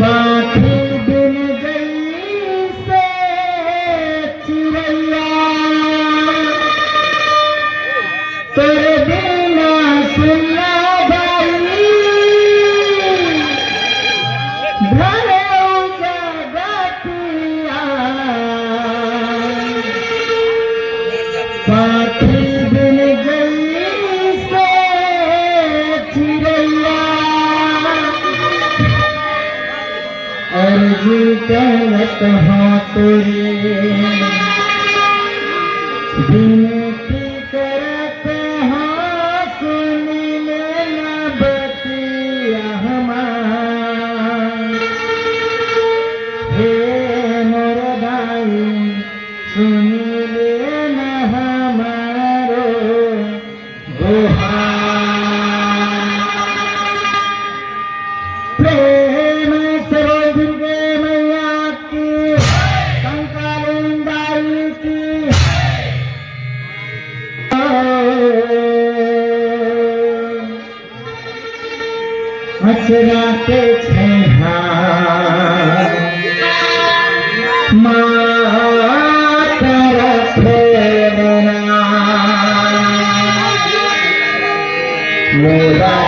पाखी बिन गई से चिड़ैया तेरे बिना सुना भाई भले जगतिया पाखी बिन गई से चिड़ैया अर्जी करत हाँ तोरे विनती करत हाँ सुन लेना बतिया हमार हे मोर भाई सुन लेना हमारो गुहार प्रेम सरोज मैया की कंकालिंदाई की अचरा के छहा मातर प्रेरणा मोरा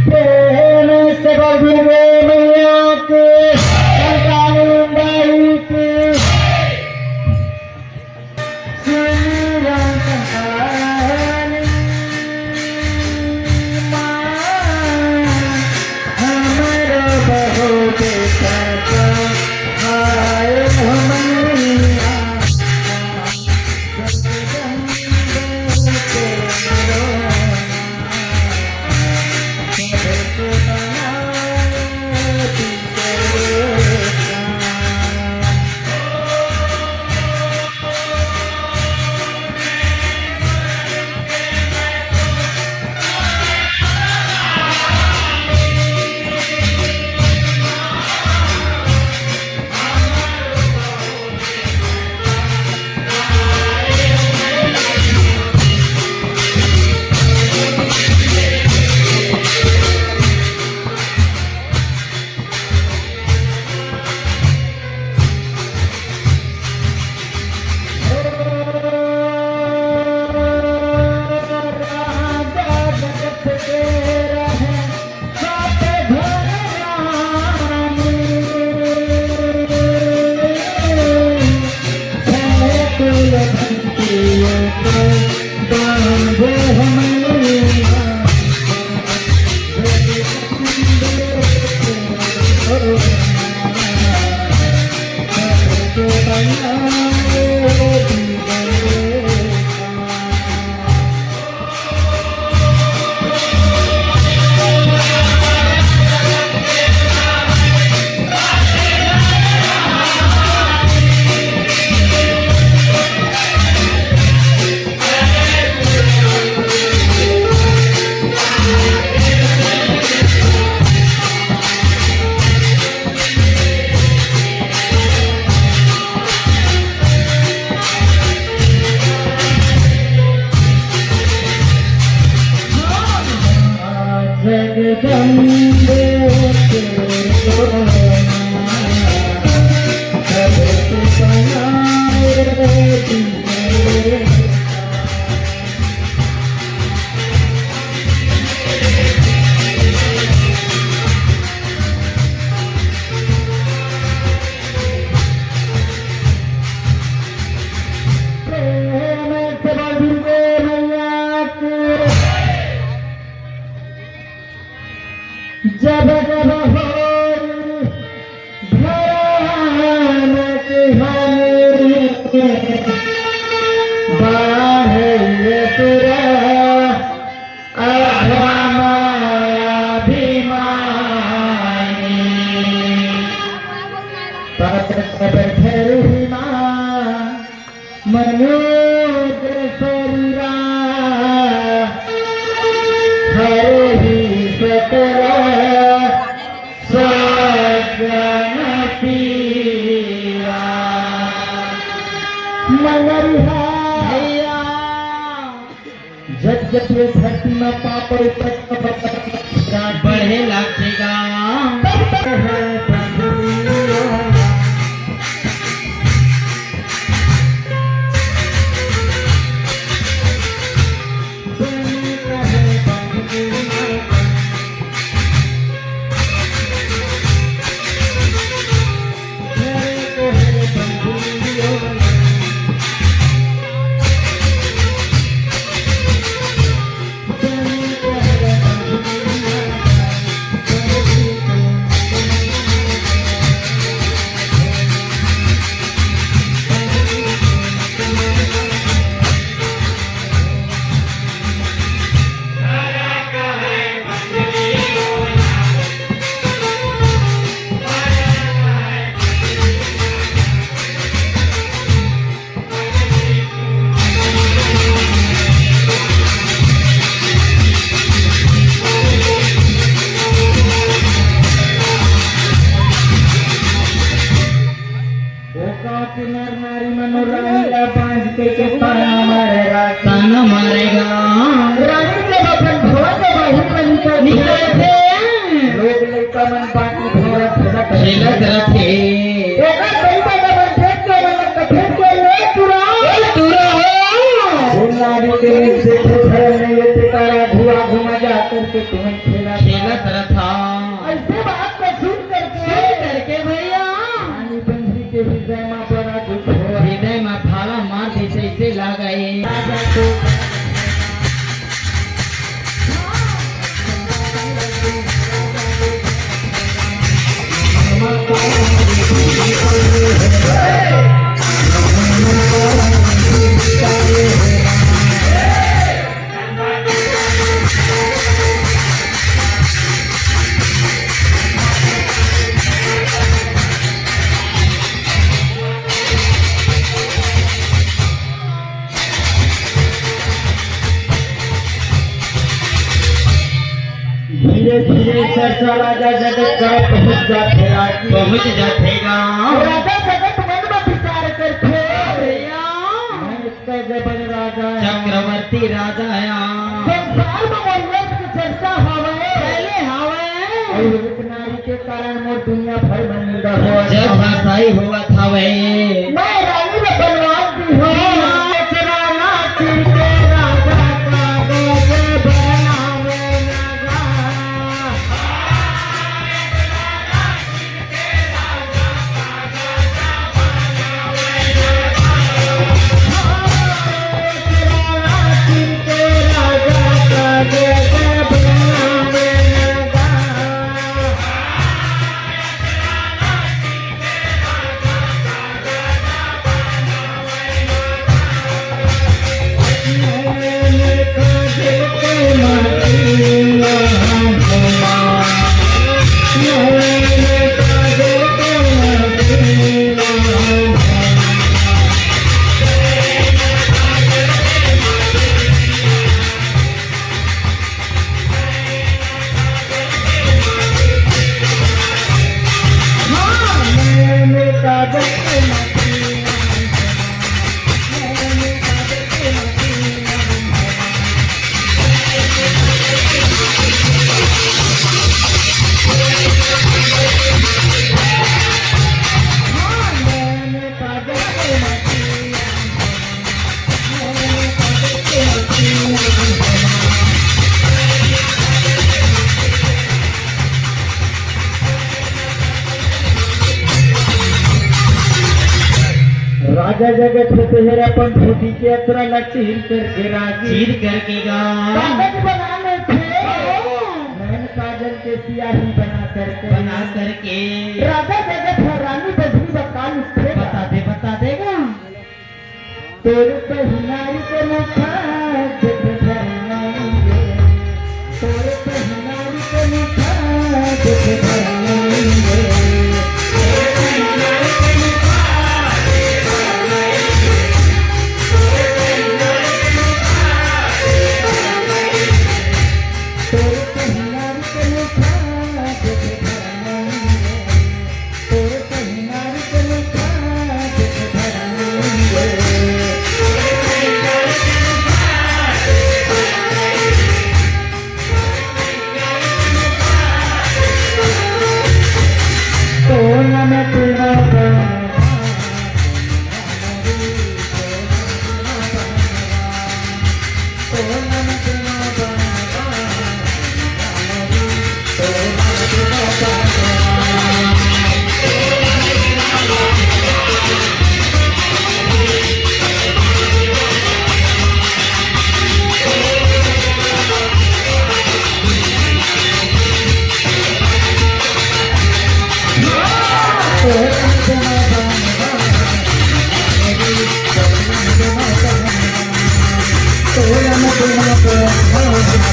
प्रेम से बोल दुर्गे मैया के कालिंदाई के सुनिया कहानी माँ हमारा बहुत सचा हाय हमैया जगदम्बे तेरो जगदम्बे तेरो जगत बनाए दिए प्रेम से बोल दुर्गे मैया के जब जब होरी भयानक हमारी बाहे तेरा अभिमानी पठरुमा मनोज शरीरा हरे ही सकला सगनपीरा मगरिया जग जग धरती में पापड़ बढ़े लागेगा गाँव की नर नारी मनोरानी बांध के ताना मारेगा रानी के बचन भवन के बाहर में निकल थे लोग लड़का मन बाकी भोरा खेलत रखे एका पैसा का मन फेंक के मन कठे के ले तुरा हो नारी के से घर में ये सितारा धुआं घुमा जा करके तुम्हें खेलत रथा ऐसे बात को सुन करके भैया रानी बंसी के हृदय में बड़ा दुख हो हृदय में भाला मार दे ऐसे लगाए राजा को धीरे धीरे चर्चा राजा जगत का पहुंच जातेगा राजा जगत मन में विचार करते भैया मैं इसका जबन राजा चक्रवर्ती राजा संसार में उल्लेख की चर्चा हवे पहले हवे और एक नारी के कारण मोर दुनिया भर में निंदा हो जब भाषाई हुआ था वे मैं रानी में बनवास दी हूँ राजा जगत तेरा अपन धोती के अतरा न चीर करके चीर करके कागज बनाने थे नैन काजल के सियाही बना करके राजा जगत है रानी बधी बकाल बता देगा तेरे पे हिनारी के मुखा जग भरनाएंगे तेरे पे हिनारी के मुखा जग भरनाएंगे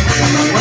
Oh,